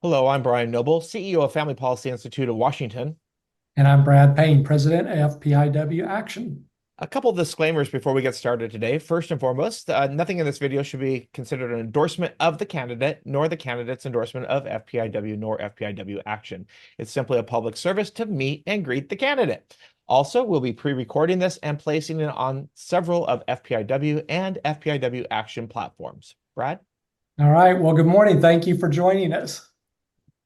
Hello, I'm Brian Noble, CEO of Family Policy Institute of Washington. And I'm Brad Payne, President of FPIW Action. A couple of disclaimers before we get started today. First and foremost, nothing in this video should be considered an endorsement of the candidate, nor the candidate's endorsement of FPIW nor FPIW Action. It's simply a public service to meet and greet the candidate. Also, we'll be pre-recording this and placing it on several of FPIW and FPIW Action platforms. Brad? All right. Well, good morning. Thank you for joining us.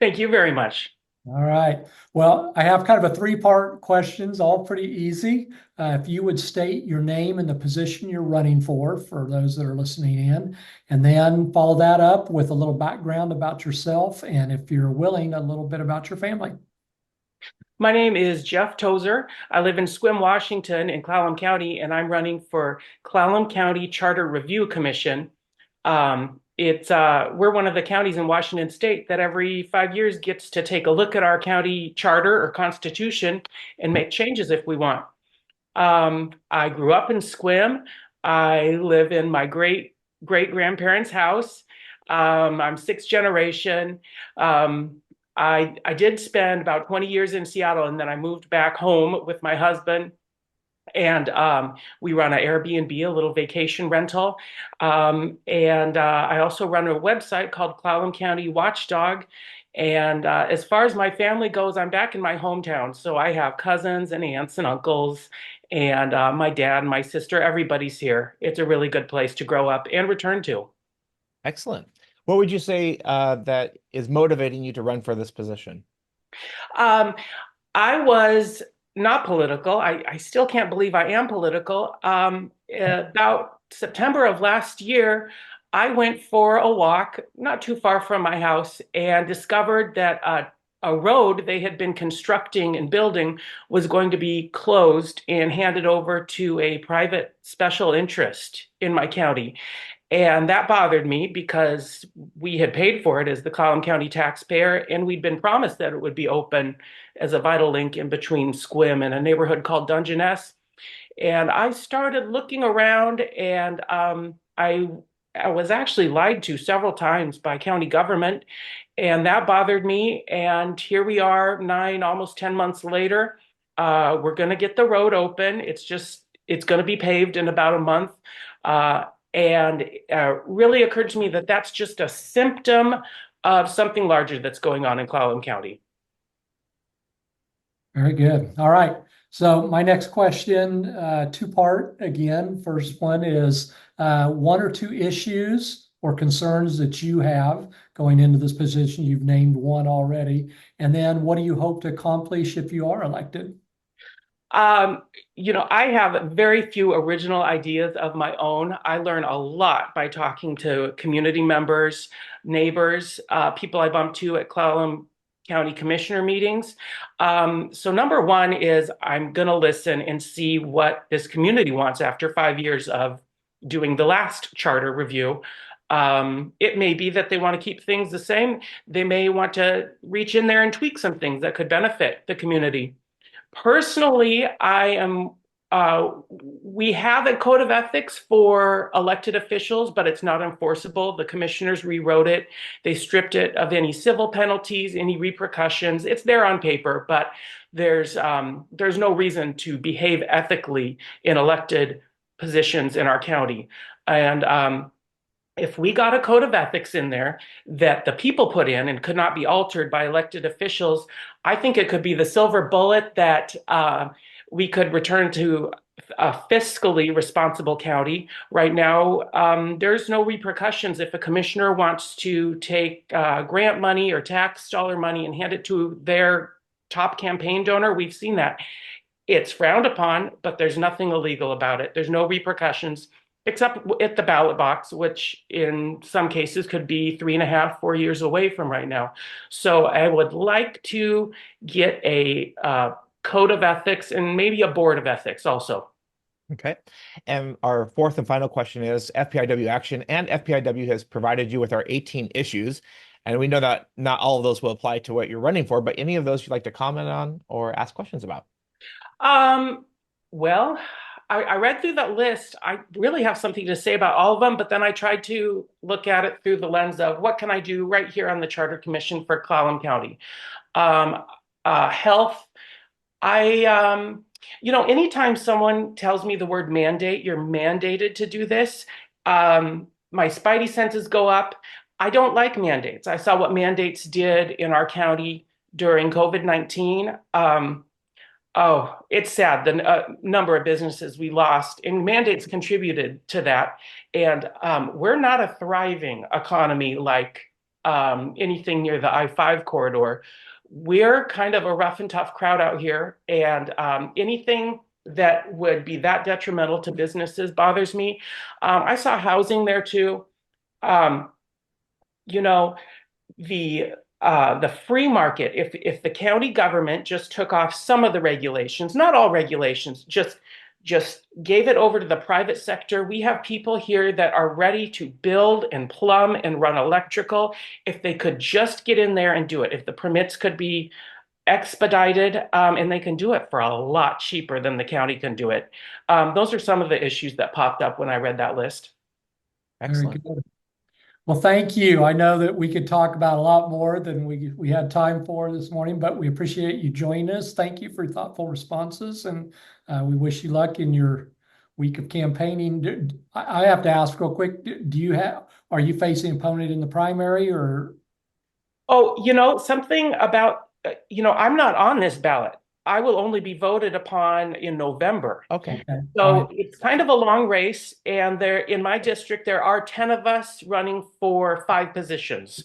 Thank you very much. All right. Well, I have kind of a three-part questions, all pretty easy. If you would state your name and the position you're running for those that are listening in, and then follow that up with a little background about yourself, and if you're willing, a little bit about your family. My name is Jeff Tozzer. I live in Sequim, Washington in Clallam County, and I'm running for Clallam County Charter Review Commission. We're one of the counties in Washington State that every 5 years gets to take a look at our county charter or constitution and make changes if we want. I grew up in Sequim. I live in my great-grandparents' house. I'm sixth generation. I did spend about 20 years in Seattle, and then I moved back home with my husband. And we run an Airbnb, a little vacation rental. I also run a website called Clallam County Watchdog. And as far as my family goes, I'm back in my hometown. So I have cousins and aunts and uncles, and my dad and my sister. Everybody's here. It's a really good place to grow up and return to. Excellent. What would you say that is motivating you to run for this position? Um, I was not political. I still can't believe I am political. About September of last year, I went for a walk not too far from my house and discovered that a road they had been constructing and building was going to be closed and handed over to a private special interest in my county. And that bothered me because we had paid for it as the Clallam County taxpayer, and we'd been promised that it would be open as a vital link in between Sequim and a neighborhood called Dungeness. And I started looking around, and I was actually lied to several times by county government, and that bothered me. And here we are, almost 10 months later. We're going to get the road open. It's going to be paved in about a month. And really occurred to me that that's just a symptom of something larger that's going on in Clallam County. Very good. All right. So my next question, two-part again. First one is one or two issues or concerns that you have going into this position. You've named one already. And then what do you hope to accomplish if you are elected? I have very few original ideas of my own. I learn a lot by talking to community members, neighbors, people I bump to at Clallam County Commissioner meetings. So number one is I'm going to listen and see what this community wants after 5 years of doing the last charter review. It may be that they want to keep things the same. They may want to reach in there and tweak some things that could benefit the community. Personally, we have a code of ethics for elected officials, but it's not enforceable. The commissioners rewrote it. They stripped it of any civil penalties, any repercussions. It's there on paper, but there's no reason to behave ethically in elected positions in our county. And if we got a code of ethics in there that the people put in and could not be altered by elected officials, I think it could be the silver bullet that we could return to a fiscally responsible county. Right now, there's no repercussions if a commissioner wants to take grant money or tax dollar money and hand it to their top campaign donor. We've seen that. It's frowned upon, but there's nothing illegal about it. There's no repercussions except at the ballot box, which in some cases could be 3.5, 4 years away from right now. So I would like to get a code of ethics and maybe a board of ethics also. Okay. And our fourth and final question is FPIW Action and FPIW has provided you with our 18 issues. And we know that not all of those will apply to what you're running for, but any of those you'd like to comment on or ask questions about? Um, well, I read through that list. I really have something to say about all of them, but then I tried to look at it through the lens of what can I do right here on the Charter Commission for Clallam County. Um, Health. I, anytime someone tells me the word mandate, you're mandated to do this, my spidey senses go up. I don't like mandates. I saw what mandates did in our county during COVID-19. Oh, it's sad the number of businesses we lost, and mandates contributed to that. And we're not a thriving economy like anything near the I-5 corridor. We're kind of a rough and tough crowd out here, and anything that would be that detrimental to businesses bothers me. I saw housing there too. Um, you know, the free market, if the county government just took off some of the regulations, not all regulations, just gave it over to the private sector. We have people here that are ready to build and plumb and run electrical. If they could just get in there and do it, if the permits could be expedited, and they can do it for a lot cheaper than the county can do it. Those are some of the issues that popped up when I read that list. Very Excellent. good. Well, thank you. I know that we could talk about a lot more than we had time for this morning, but we appreciate you joining us. Thank you for thoughtful responses, and we wish you luck in your week of campaigning. I have to ask real quick, are you facing an opponent in the primary or? Oh, something about, I'm not on this ballot. I will only be voted upon in November. Okay. Okay. So it's kind of a long race, and there in my district there are 10 of us running for 5 positions.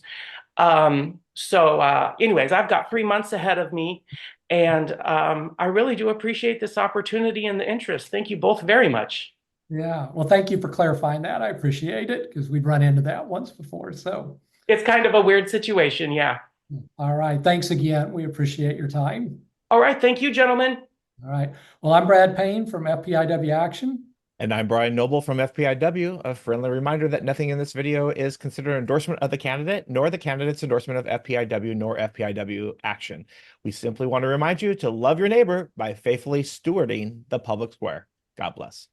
Anyways, I've got 3 months ahead of me, and I really do appreciate this opportunity and the interest. Thank you both very much. Yeah. Well, thank you for clarifying that. I appreciate it because we'd run into that once before. So, It's kind of a weird situation, yeah. all right. Thanks again. We appreciate your time. All right, thank you, gentlemen. All right. Well, I'm Brad Payne from FPIW Action. And I'm Brian Noble from FPIW. A friendly reminder that nothing in this video is considered an endorsement of the candidate, nor the candidate's endorsement of FPIW, nor FPIW action. We simply want to remind you to love your neighbor by faithfully stewarding the public square. God bless.